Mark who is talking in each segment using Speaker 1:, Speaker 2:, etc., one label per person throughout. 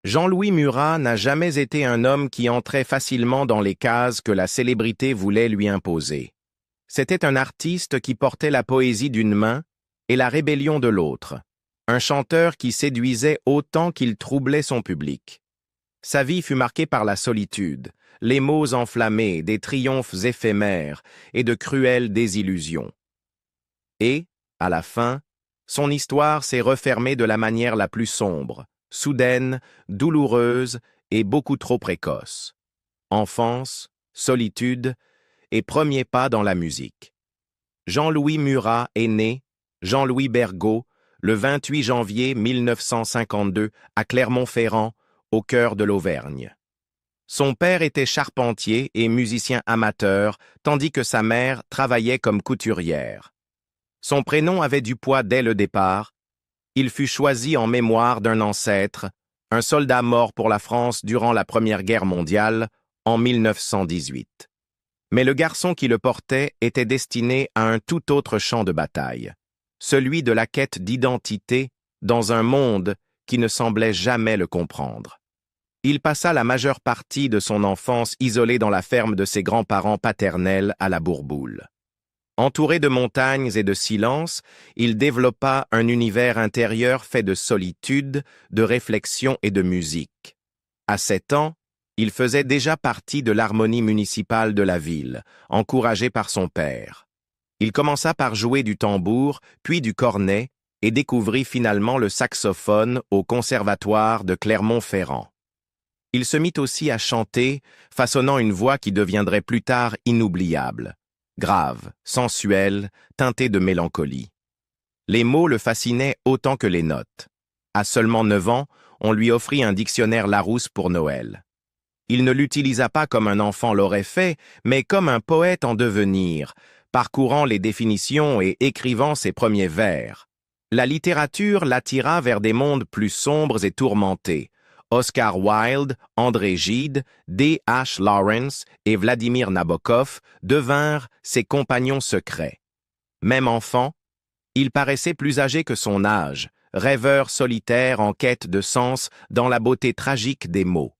Speaker 1: Jean-Louis Murat n'a jamais été un homme qui entrait facilement dans les cases que la célébrité voulait lui imposer. C'était un artiste qui portait la poésie d'une main et la rébellion de l'autre, un chanteur qui séduisait autant qu'il troublait son public. Sa vie fut marquée par la solitude, les mots enflammés, des triomphes éphémères et de cruelles désillusions. Et, à la fin, son histoire s'est refermée de la manière la plus sombre, soudaine, douloureuse et beaucoup trop précoce. Enfance, solitude et premier pas dans la musique. Jean-Louis Murat est né, Jean-Louis Bergaud, le 28 janvier 1952 à Clermont-Ferrand, au cœur de l'Auvergne. Son père était charpentier et musicien amateur, tandis que sa mère travaillait comme couturière. Son prénom avait du poids dès le départ. Il fut choisi en mémoire d'un ancêtre, un soldat mort pour la France durant la Première Guerre mondiale, en 1918. Mais le garçon qui le portait était destiné à un tout autre champ de bataille, celui de la quête d'identité dans un monde qui ne semblait jamais le comprendre. Il passa la majeure partie de son enfance isolé dans la ferme de ses grands-parents paternels à la Bourboule. Entouré de montagnes et de silence, il développa un univers intérieur fait de solitude, de réflexion et de musique. À 7 ans, il faisait déjà partie de l'harmonie municipale de la ville, encouragé par son père. Il commença par jouer du tambour, puis du cornet, et découvrit finalement le saxophone au conservatoire de Clermont-Ferrand. Il se mit aussi à chanter, façonnant une voix qui deviendrait plus tard inoubliable. Grave, sensuelle, teintée de mélancolie. Les mots le fascinaient autant que les notes. À seulement 9 ans, on lui offrit un dictionnaire Larousse pour Noël. Il ne l'utilisa pas comme un enfant l'aurait fait, mais comme un poète en devenir, parcourant les définitions et écrivant ses premiers vers. La littérature l'attira vers des mondes plus sombres et tourmentés. Oscar Wilde, André Gide, D. H. Lawrence et Vladimir Nabokov devinrent ses compagnons secrets. Même enfant, il paraissait plus âgé que son âge, rêveur solitaire en quête de sens dans la beauté tragique des mots.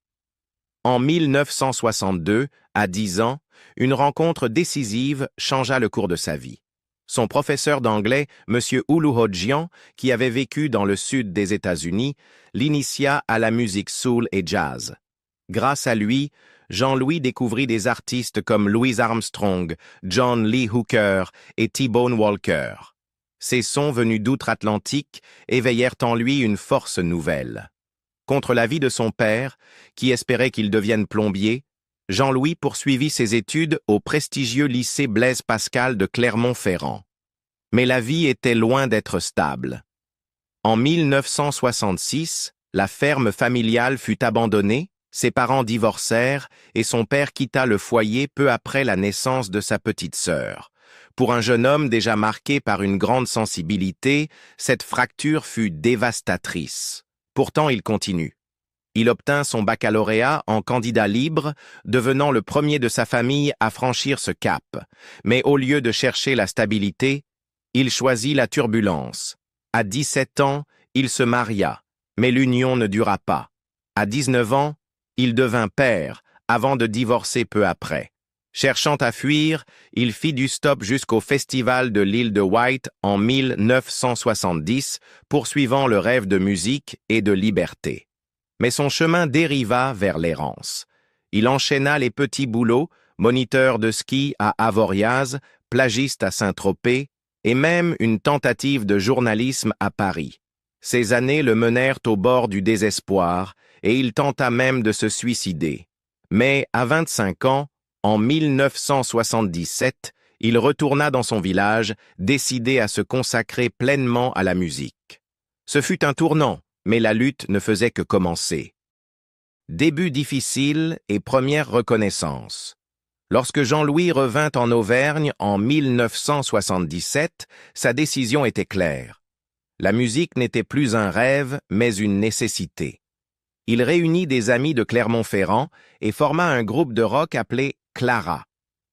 Speaker 1: En 1962, à 10 ans, une rencontre décisive changea le cours de sa vie. Son professeur d'anglais, M. Uluhodjian, qui avait vécu dans le sud des États-Unis, l'initia à la musique soul et jazz. Grâce à lui, Jean-Louis découvrit des artistes comme Louis Armstrong, John Lee Hooker et T-Bone Walker. Ces sons venus d'outre-Atlantique éveillèrent en lui une force nouvelle. Contre l'avis de son père, qui espérait qu'il devienne plombier, Jean-Louis poursuivit ses études au prestigieux lycée Blaise Pascal de Clermont-Ferrand. Mais la vie était loin d'être stable. En 1966, la ferme familiale fut abandonnée, ses parents divorcèrent et son père quitta le foyer peu après la naissance de sa petite sœur. Pour un jeune homme déjà marqué par une grande sensibilité, cette fracture fut dévastatrice. Pourtant, il continue. Il obtint son baccalauréat en candidat libre, devenant le premier de sa famille à franchir ce cap. Mais au lieu de chercher la stabilité, il choisit la turbulence. À 17 ans, il se maria, mais l'union ne dura pas. À 19 ans, il devint père, avant de divorcer peu après. Cherchant à fuir, il fit du stop jusqu'au festival de l'île de Wight en 1970, poursuivant le rêve de musique et de liberté. Mais son chemin dériva vers l'errance. Il enchaîna les petits boulots, moniteur de ski à Avoriaz, plagiste à Saint-Tropez, et même une tentative de journalisme à Paris. Ces années le menèrent au bord du désespoir, et il tenta même de se suicider. Mais à 25 ans, en 1977, il retourna dans son village, décidé à se consacrer pleinement à la musique. Ce fut un tournant, mais la lutte ne faisait que commencer. Début difficile et première reconnaissance. Lorsque Jean-Louis revint en Auvergne en 1977, sa décision était claire. La musique n'était plus un rêve, mais une nécessité. Il réunit des amis de Clermont-Ferrand et forma un groupe de rock appelé Clara.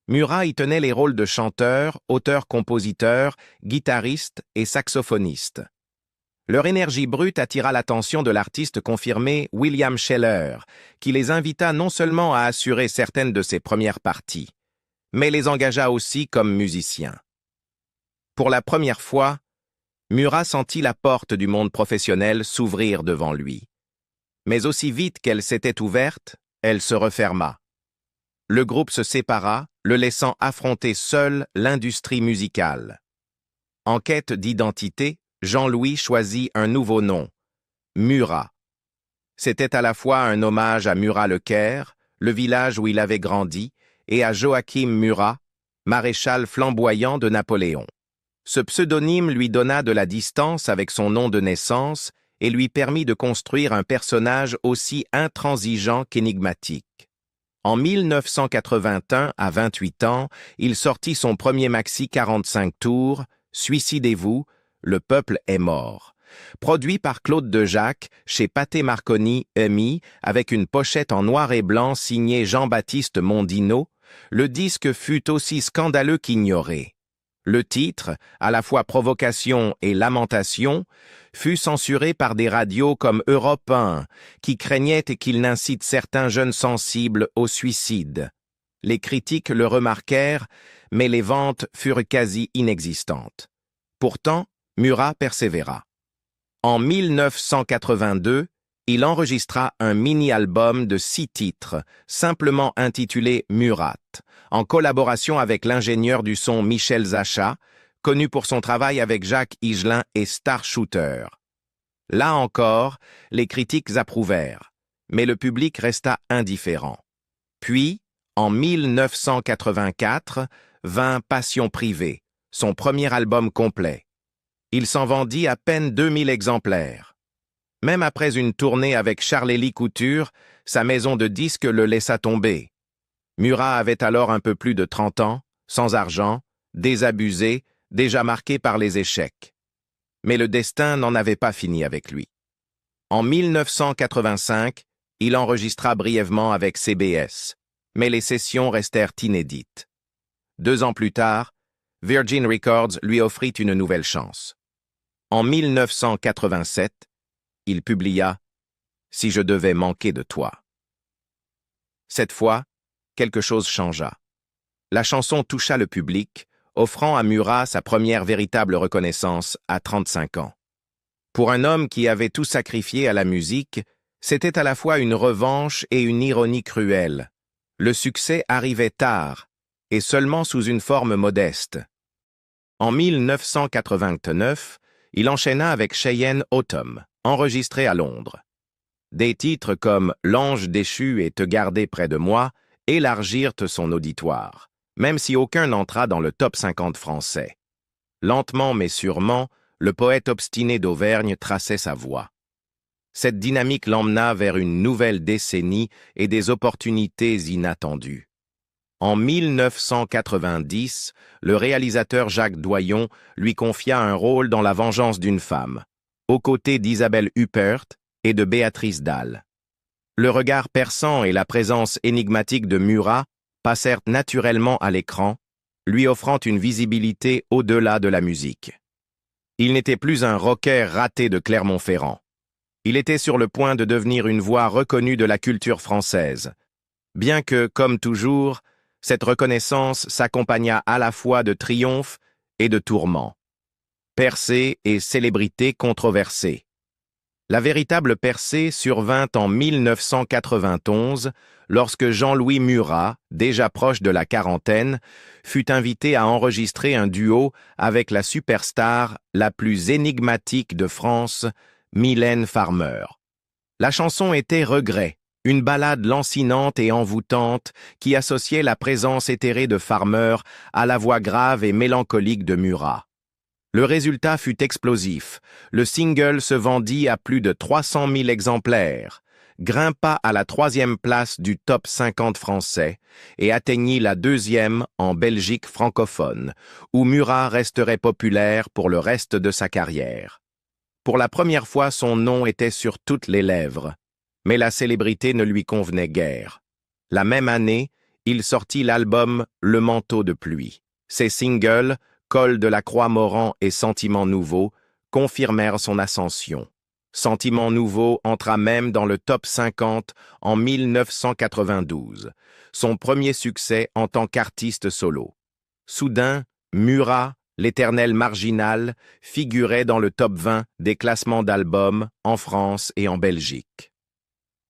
Speaker 1: Murat y tenait les rôles de chanteur, auteur-compositeur, guitariste et saxophoniste. Leur énergie brute attira l'attention de l'artiste confirmé William Sheller, qui les invita non seulement à assurer certaines de ses premières parties, mais les engagea aussi comme musiciens. Pour la première fois, Murat sentit la porte du monde professionnel s'ouvrir devant lui. Mais aussi vite qu'elle s'était ouverte, elle se referma. Le groupe se sépara, le laissant affronter seul l'industrie musicale. En quête d'identité, Jean-Louis choisit un nouveau nom, Murat. C'était à la fois un hommage à Murat-le-Caire, le village où il avait grandi, et à Joachim Murat, maréchal flamboyant de Napoléon. Ce pseudonyme lui donna de la distance avec son nom de naissance et lui permit de construire un personnage aussi intransigeant qu'énigmatique. En 1981, à 28 ans, il sortit son premier maxi 45 tours, Suicidez-vous, le peuple est mort. Produit par Claude Dejac, chez Pathé Marconi, EMI, avec une pochette en noir et blanc signée Jean-Baptiste Mondino, le disque fut aussi scandaleux qu'ignoré. Le titre, à la fois provocation et lamentation, fut censuré par des radios comme Europe 1, qui craignaient qu'il n'incite certains jeunes sensibles au suicide. Les critiques le remarquèrent, mais les ventes furent quasi inexistantes. Pourtant, Murat persévéra. En 1982, il enregistra un mini-album de 6 titres, simplement intitulé Murat, en collaboration avec l'ingénieur du son Michel Zachat, connu pour son travail avec Jacques Higelin et Star Shooter. Là encore, les critiques approuvèrent, mais le public resta indifférent. Puis, en 1984, vint Passion privée, son premier album complet. Il s'en vendit à peine 2000 exemplaires. Même après une tournée avec Charles-Élie Couture, sa maison de disques le laissa tomber. Murat avait alors un peu plus de 30 ans, sans argent, désabusé, déjà marqué par les échecs. Mais le destin n'en avait pas fini avec lui. En 1985, il enregistra brièvement avec CBS, mais les sessions restèrent inédites. 2 ans plus tard, Virgin Records lui offrit une nouvelle chance. En 1987, il publia « Si je devais manquer de toi ». Cette fois, quelque chose changea. La chanson toucha le public, offrant à Murat sa première véritable reconnaissance à 35 ans. Pour un homme qui avait tout sacrifié à la musique, c'était à la fois une revanche et une ironie cruelle. Le succès arrivait tard, et seulement sous une forme modeste. En 1989, il enchaîna avec Cheyenne Autumn, enregistré à Londres. Des titres comme « L'ange déchu » et « Te garder près de moi » élargirent son auditoire, même si aucun n'entra dans le top 50 français. Lentement mais sûrement, le poète obstiné d'Auvergne traçait sa voie. Cette dynamique l'emmena vers une nouvelle décennie et des opportunités inattendues. En 1990, le réalisateur Jacques Doyon lui confia un rôle dans La vengeance d'une femme, aux côtés d'Isabelle Huppert et de Béatrice Dalle. Le regard perçant et la présence énigmatique de Murat passèrent naturellement à l'écran, lui offrant une visibilité au-delà de la musique. Il n'était plus un rocker raté de Clermont-Ferrand. Il était sur le point de devenir une voix reconnue de la culture française, bien que, comme toujours, cette reconnaissance s'accompagna à la fois de triomphe et de tourments. Percée et célébrité controversée. La véritable percée survint en 1991, lorsque Jean-Louis Murat, déjà proche de la quarantaine, fut invité à enregistrer un duo avec la superstar la plus énigmatique de France, Mylène Farmer. La chanson était Regret, une ballade lancinante et envoûtante qui associait la présence éthérée de Farmer à la voix grave et mélancolique de Murat. Le résultat fut explosif. Le single se vendit à plus de 300 000 exemplaires, grimpa à la 3e place du top 50 français et atteignit la 2e en Belgique francophone, où Murat resterait populaire pour le reste de sa carrière. Pour la première fois, son nom était sur toutes les lèvres, mais la célébrité ne lui convenait guère. La même année, il sortit l'album Le manteau de pluie. Ses singles, Col de la Croix-Moran et Sentiments nouveaux, confirmèrent son ascension. Sentiment Nouveau entra même dans le top 50 en 1992, son premier succès en tant qu'artiste solo. Soudain, Murat, l'éternel marginal, figurait dans le top 20 des classements d'albums en France et en Belgique.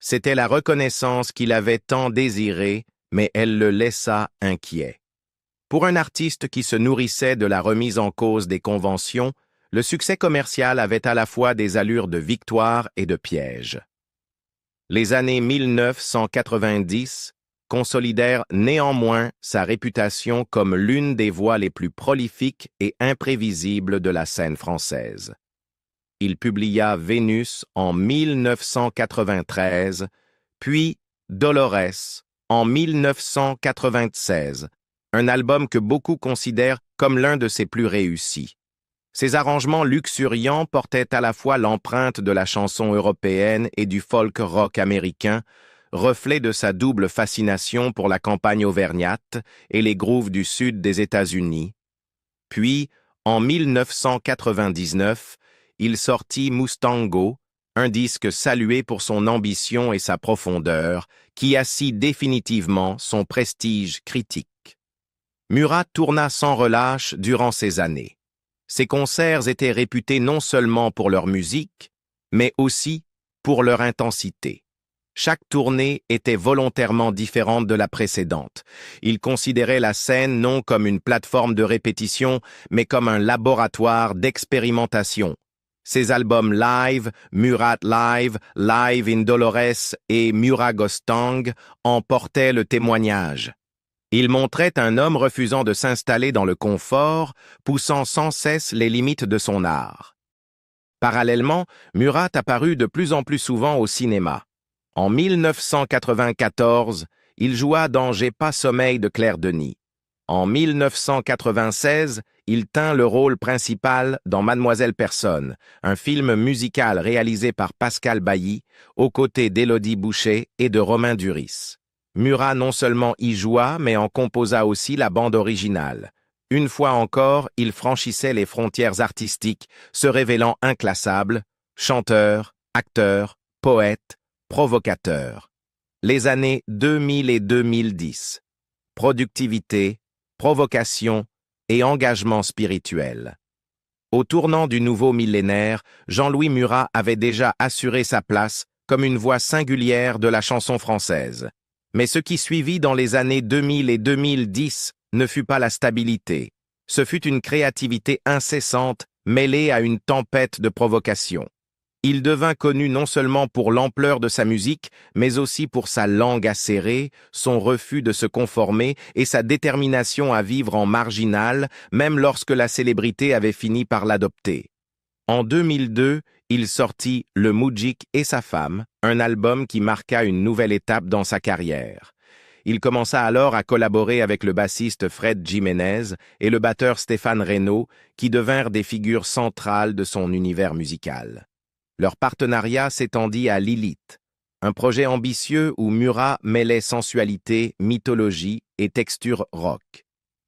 Speaker 1: C'était la reconnaissance qu'il avait tant désirée, mais elle le laissa inquiet. Pour un artiste qui se nourrissait de la remise en cause des conventions, le succès commercial avait à la fois des allures de victoire et de piège. Les années 1990 consolidèrent néanmoins sa réputation comme l'une des voix les plus prolifiques et imprévisibles de la scène française. Il publia Vénus en 1993, puis Dolores en 1996, un album que beaucoup considèrent comme l'un de ses plus réussis. Ses arrangements luxuriants portaient à la fois l'empreinte de la chanson européenne et du folk rock américain, reflet de sa double fascination pour la campagne auvergnate et les grooves du sud des États-Unis. Puis, en 1999, il sortit Mustango, un disque salué pour son ambition et sa profondeur, qui assit définitivement son prestige critique. Murat tourna sans relâche durant ces années. Ses concerts étaient réputés non seulement pour leur musique, mais aussi pour leur intensité. Chaque tournée était volontairement différente de la précédente. Il considérait la scène non comme une plateforme de répétition, mais comme un laboratoire d'expérimentation. Ses albums live, Murat Live, Live in Dolores et Murat Gostang en portaient le témoignage. Il montrait un homme refusant de s'installer dans le confort, poussant sans cesse les limites de son art. Parallèlement, Murat apparut de plus en plus souvent au cinéma. En 1994, il joua dans J'ai pas sommeil de Claire Denis. En 1996, il tint le rôle principal dans Mademoiselle Personne, un film musical réalisé par Pascal Bailly, aux côtés d'Élodie Boucher et de Romain Duris. Murat non seulement y joua, mais en composa aussi la bande originale. Une fois encore, il franchissait les frontières artistiques, se révélant inclassable, chanteur, acteur, poète, provocateur. Les années 2000 et 2010. Productivité, provocation et engagement spirituel. Au tournant du nouveau millénaire, Jean-Louis Murat avait déjà assuré sa place comme une voix singulière de la chanson française. Mais ce qui suivit dans les années 2000 et 2010 ne fut pas la stabilité. Ce fut une créativité incessante mêlée à une tempête de provocation. Il devint connu non seulement pour l'ampleur de sa musique, mais aussi pour sa langue acérée, son refus de se conformer et sa détermination à vivre en marginal, même lorsque la célébrité avait fini par l'adopter. En 2002, il sortit Le Moudjik et sa femme, un album qui marqua une nouvelle étape dans sa carrière. Il commença alors à collaborer avec le bassiste Fred Jiménez et le batteur Stéphane Reynaud, qui devinrent des figures centrales de son univers musical. Leur partenariat s'étendit à Lilith, un projet ambitieux où Murat mêlait sensualité, mythologie et texture rock.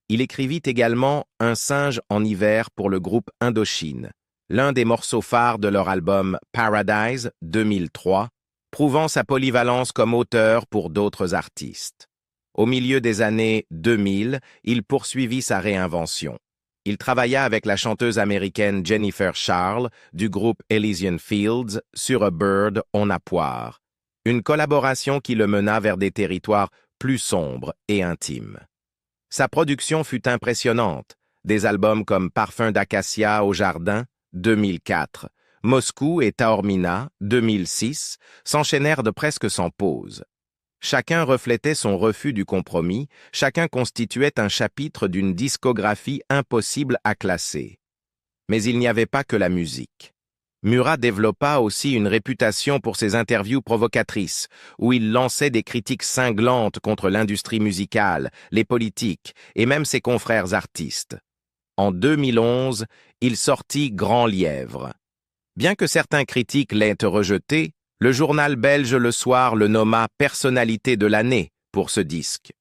Speaker 1: Il écrivit également Un singe en hiver pour le groupe Indochine, l'un des morceaux phares de leur album Paradise 2003, prouvant sa polyvalence comme auteur pour d'autres artistes. Au milieu des années 2000, il poursuivit sa réinvention. Il travailla avec la chanteuse américaine Jennifer Charles du groupe Elysian Fields sur A Bird on a Poire, une collaboration qui le mena vers des territoires plus sombres et intimes. Sa production fut impressionnante, des albums comme Parfum d'acacia au jardin, 2004, Moscou et Taormina, 2006, s'enchaînèrent de presque sans pause. Chacun reflétait son refus du compromis, chacun constituait un chapitre d'une discographie impossible à classer. Mais il n'y avait pas que la musique. Murat développa aussi une réputation pour ses interviews provocatrices, où il lançait des critiques cinglantes contre l'industrie musicale, les politiques et même ses confrères artistes. En 2011, il sortit Grand Lièvre. Bien que certains critiques l'aient rejeté, le journal belge Le Soir le nomma personnalité de l'année pour ce disque.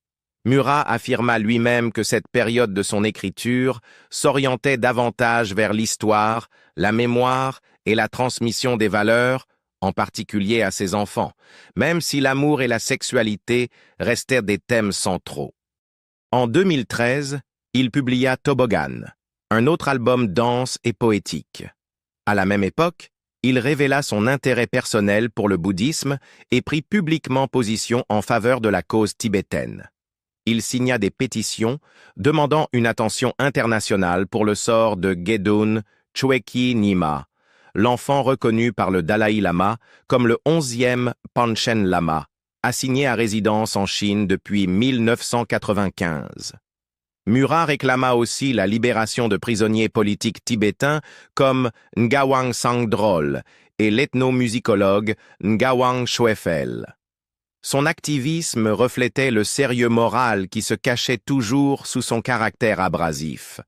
Speaker 1: Murat affirma lui-même que cette période de son écriture s'orientait davantage vers l'histoire, la mémoire et la transmission des valeurs, en particulier à ses enfants, même si l'amour et la sexualité restaient des thèmes centraux. En 2013, il publia Toboggan, un autre album dense et poétique. À la même époque, il révéla son intérêt personnel pour le bouddhisme et prit publiquement position en faveur de la cause tibétaine. Il signa des pétitions demandant une attention internationale pour le sort de Gedun Choekyi Nyima, l'enfant reconnu par le Dalai Lama comme le 11e Panchen Lama, assigné à résidence en Chine depuis 1995. Murat réclama aussi la libération de prisonniers politiques tibétains comme Ngawang Sangdrol et l'ethnomusicologue Ngawang Choefel. Son activisme reflétait le sérieux moral qui se cachait toujours sous son caractère abrasif.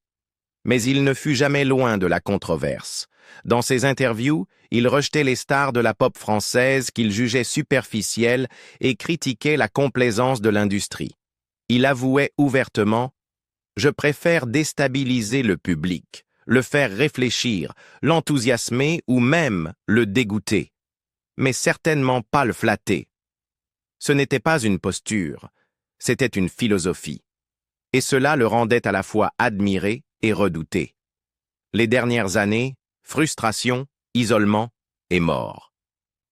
Speaker 1: Mais il ne fut jamais loin de la controverse. Dans ses interviews, il rejetait les stars de la pop française qu'il jugeait superficielles et critiquait la complaisance de l'industrie. Il avouait ouvertement: « Je préfère déstabiliser le public, le faire réfléchir, l'enthousiasmer ou même le dégoûter, mais certainement pas le flatter. » Ce n'était pas une posture, c'était une philosophie. Et cela le rendait à la fois admiré et redouté. Les dernières années, frustration, isolement et mort.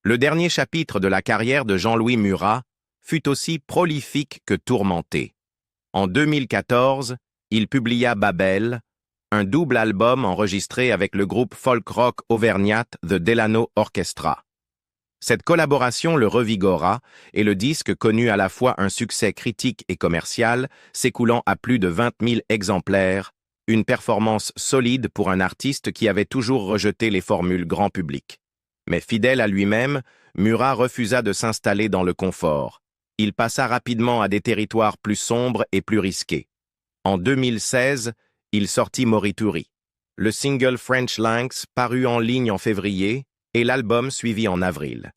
Speaker 1: Le dernier chapitre de la carrière de Jean-Louis Murat fut aussi prolifique que tourmenté. En 2014, il publia Babel, un double album enregistré avec le groupe folk-rock auvergnat The Delano Orchestra. Cette collaboration le revigora et le disque connut à la fois un succès critique et commercial, s'écoulant à plus de 20 000 exemplaires, une performance solide pour un artiste qui avait toujours rejeté les formules grand public. Mais fidèle à lui-même, Murat refusa de s'installer dans le confort. Il passa rapidement à des territoires plus sombres et plus risqués. En 2016, il sortit Morituri. Le single French Lynx parut en ligne en février et l'album suivit en avril.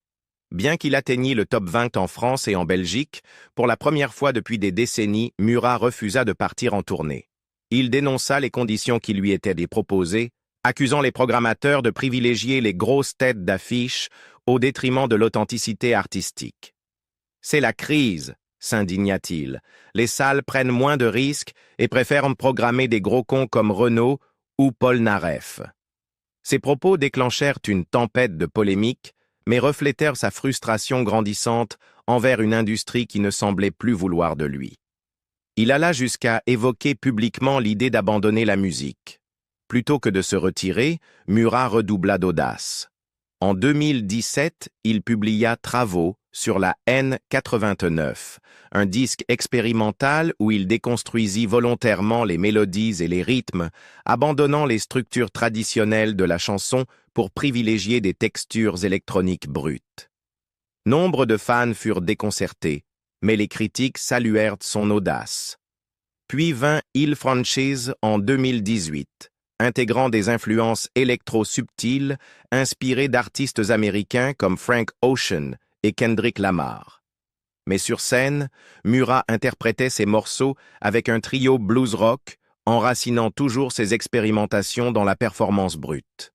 Speaker 1: Bien qu'il atteignît le top 20 en France et en Belgique, pour la première fois depuis des décennies, Murat refusa de partir en tournée. Il dénonça les conditions qui lui étaient proposées, accusant les programmateurs de privilégier les grosses têtes d'affiche au détriment de l'authenticité artistique. « C'est la crise », s'indigna-t-il. « Les salles prennent moins de risques et préfèrent programmer des gros cons comme Renaud ou Paul Naref. » Ces propos déclenchèrent une tempête de polémiques, mais reflétèrent sa frustration grandissante envers une industrie qui ne semblait plus vouloir de lui. Il alla jusqu'à évoquer publiquement l'idée d'abandonner la musique. Plutôt que de se retirer, Murat redoubla d'audace. En 2017, il publia Travaux sur la N89, un disque expérimental où il déconstruisit volontairement les mélodies et les rythmes, abandonnant les structures traditionnelles de la chanson pour privilégier des textures électroniques brutes. Nombre de fans furent déconcertés, mais les critiques saluèrent son audace. Puis vint Il Franchise en 2018, intégrant des influences électro-subtiles inspirées d'artistes américains comme Frank Ocean et Kendrick Lamar. Mais sur scène, Murat interprétait ses morceaux avec un trio blues-rock, enracinant toujours ses expérimentations dans la performance brute.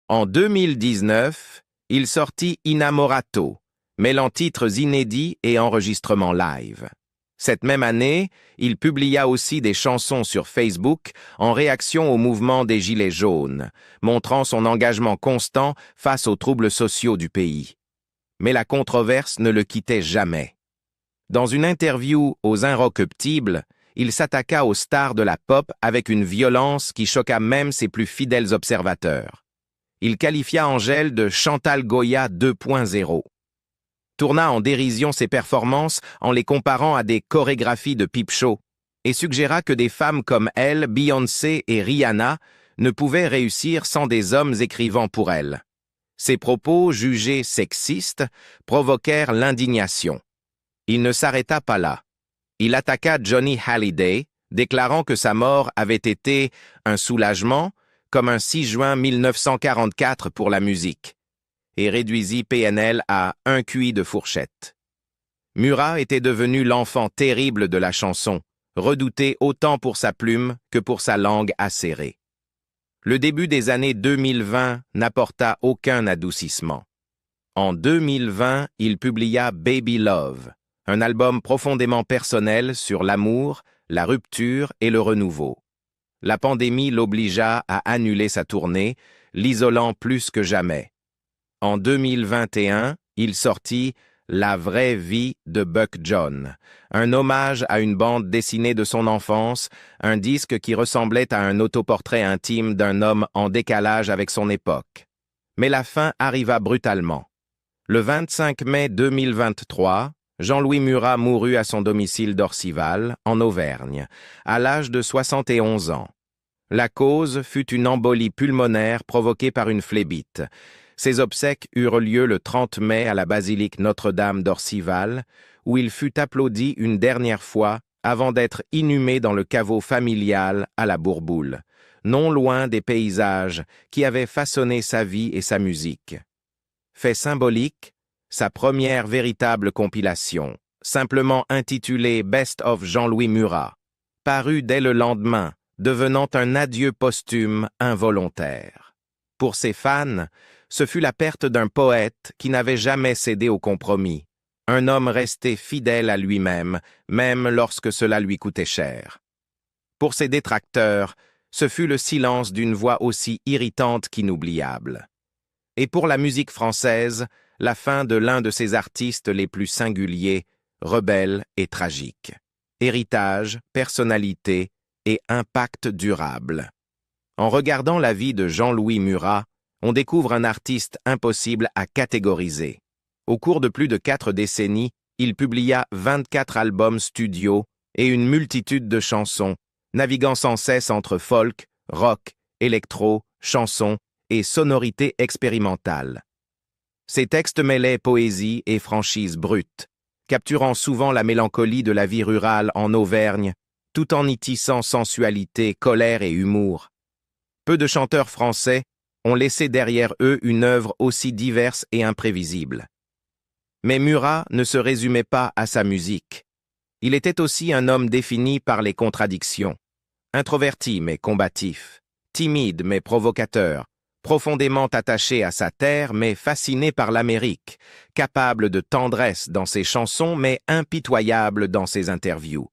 Speaker 1: En 2019, il sortit Inamorato, mêlant titres inédits et enregistrements live. Cette même année, il publia aussi des chansons sur Facebook en réaction au mouvement des Gilets jaunes, montrant son engagement constant face aux troubles sociaux du pays. Mais la controverse ne le quittait jamais. Dans une interview aux Inrecuptibles, il s'attaqua aux stars de la pop avec une violence qui choqua même ses plus fidèles observateurs. Il qualifia Angèle de Chantal Goya 2.0. Tourna en dérision ses performances en les comparant à des chorégraphies de peep show et suggéra que des femmes comme elle, Beyoncé et Rihanna, ne pouvaient réussir sans des hommes écrivant pour elles. Ses propos, jugés sexistes, provoquèrent l'indignation. Il ne s'arrêta pas là. Il attaqua Johnny Hallyday, déclarant que sa mort avait été un soulagement, comme un 6 juin 1944 pour la musique, et réduisit PNL à un cuit de fourchette. Murat était devenu l'enfant terrible de la chanson, redouté autant pour sa plume que pour sa langue acérée. Le début des années 2020 n'apporta aucun adoucissement. En 2020, il publia Baby Love, un album profondément personnel sur l'amour, la rupture et le renouveau. La pandémie l'obligea à annuler sa tournée, l'isolant plus que jamais. En 2021, il sortit La vraie vie de Buck John, un hommage à une bande dessinée de son enfance, un disque qui ressemblait à un autoportrait intime d'un homme en décalage avec son époque. Mais la fin arriva brutalement. Le 25 mai 2023, Jean-Louis Murat mourut à son domicile d'Orcival, en Auvergne, à l'âge de 71 ans. La cause fut une embolie pulmonaire provoquée par une phlébite. Ses obsèques eurent lieu le 30 mai à la basilique Notre-Dame d'Orcival, où il fut applaudi une dernière fois avant d'être inhumé dans le caveau familial à la Bourboule, non loin des paysages qui avaient façonné sa vie et sa musique. Fait symbolique, sa première véritable compilation, simplement intitulée Best of Jean-Louis Murat, parut dès le lendemain, devenant un adieu posthume involontaire. Pour ses fans, ce fut la perte d'un poète qui n'avait jamais cédé au compromis, un homme resté fidèle à lui-même, même lorsque cela lui coûtait cher. Pour ses détracteurs, ce fut le silence d'une voix aussi irritante qu'inoubliable. Et pour la musique française, la fin de l'un de ses artistes les plus singuliers, rebelles et tragiques. Héritage, personnalité et impact durable. En regardant la vie de Jean-Louis Murat, on découvre un artiste impossible à catégoriser. Au cours de plus de 4 décennies, il publia 24 albums studio et une multitude de chansons, naviguant sans cesse entre folk, rock, électro, chansons et sonorités expérimentales. Ses textes mêlaient poésie et franchise brute, capturant souvent la mélancolie de la vie rurale en Auvergne, tout en y tissant sensualité, colère et humour. Peu de chanteurs français ont laissé derrière eux une œuvre aussi diverse et imprévisible. Mais Murat ne se résumait pas à sa musique. Il était aussi un homme défini par les contradictions. Introverti mais combatif, timide mais provocateur, profondément attaché à sa terre mais fasciné par l'Amérique, capable de tendresse dans ses chansons mais impitoyable dans ses interviews.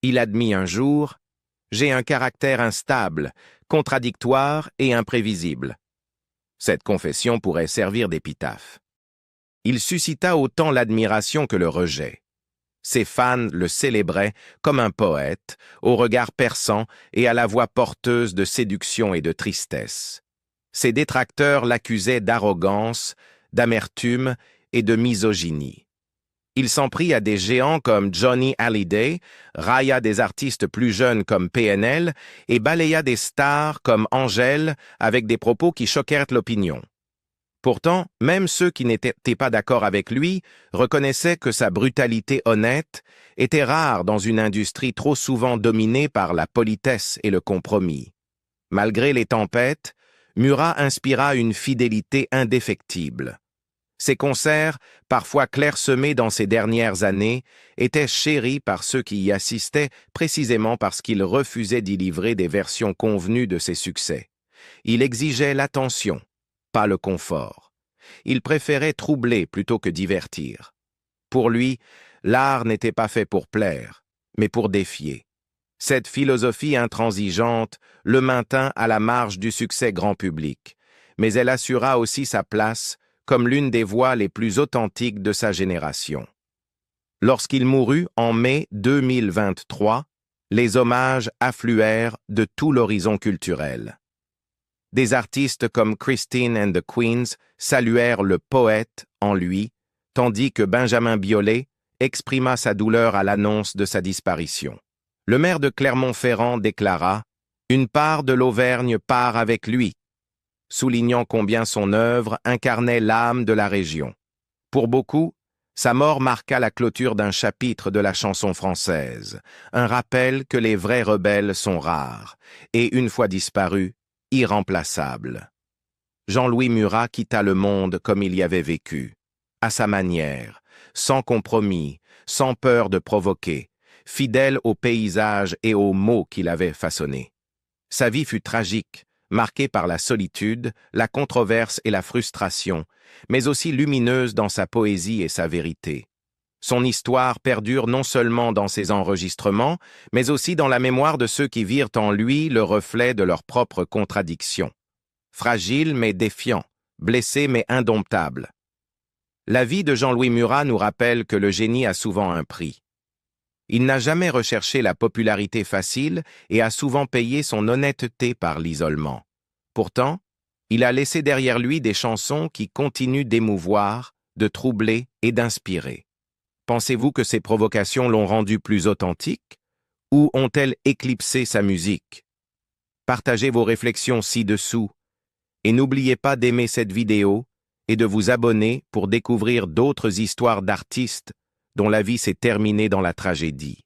Speaker 1: Il admit un jour « J'ai un caractère instable, contradictoire et imprévisible ». Cette confession pourrait servir d'épitaphe. Il suscita autant l'admiration que le rejet. Ses fans le célébraient comme un poète, au regard perçant et à la voix porteuse de séduction et de tristesse. Ses détracteurs l'accusaient d'arrogance, d'amertume et de misogynie. Il s'en prit à des géants comme Johnny Hallyday, railla des artistes plus jeunes comme PNL et balaya des stars comme Angèle avec des propos qui choquèrent l'opinion. Pourtant, même ceux qui n'étaient pas d'accord avec lui reconnaissaient que sa brutalité honnête était rare dans une industrie trop souvent dominée par la politesse et le compromis. Malgré les tempêtes, Murat inspira une fidélité indéfectible. Ses concerts, parfois clairsemés dans ces dernières années, étaient chéris par ceux qui y assistaient précisément parce qu'il refusait d'y livrer des versions convenues de ses succès. Il exigeait l'attention, pas le confort. Il préférait troubler plutôt que divertir. Pour lui, l'art n'était pas fait pour plaire, mais pour défier. Cette philosophie intransigeante le maintint à la marge du succès grand public, mais elle assura aussi sa place comme l'une des voix les plus authentiques de sa génération. Lorsqu'il mourut en mai 2023, les hommages affluèrent de tout l'horizon culturel. Des artistes comme Christine and the Queens saluèrent le poète en lui, tandis que Benjamin Biolay exprima sa douleur à l'annonce de sa disparition. Le maire de Clermont-Ferrand déclara « Une part de l'Auvergne part avec lui », soulignant combien son œuvre incarnait l'âme de la région. Pour beaucoup, sa mort marqua la clôture d'un chapitre de la chanson française, un rappel que les vrais rebelles sont rares, et une fois disparus, irremplaçables. Jean-Louis Murat quitta le monde comme il y avait vécu, à sa manière, sans compromis, sans peur de provoquer, fidèle au paysage et aux mots qu'il avait façonnés. Sa vie fut tragique, marquée par la solitude, la controverse et la frustration, mais aussi lumineuse dans sa poésie et sa vérité. Son histoire perdure non seulement dans ses enregistrements, mais aussi dans la mémoire de ceux qui virent en lui le reflet de leurs propres contradictions. Fragile mais défiant, blessé mais indomptable. La vie de Jean-Louis Murat nous rappelle que le génie a souvent un prix. Il n'a jamais recherché la popularité facile et a souvent payé son honnêteté par l'isolement. Pourtant, il a laissé derrière lui des chansons qui continuent d'émouvoir, de troubler et d'inspirer. Pensez-vous que ces provocations l'ont rendu plus authentique ou ont-elles éclipsé sa musique? Partagez vos réflexions ci-dessous et n'oubliez pas d'aimer cette vidéo et de vous abonner pour découvrir d'autres histoires d'artistes dont la vie s'est terminée dans la tragédie.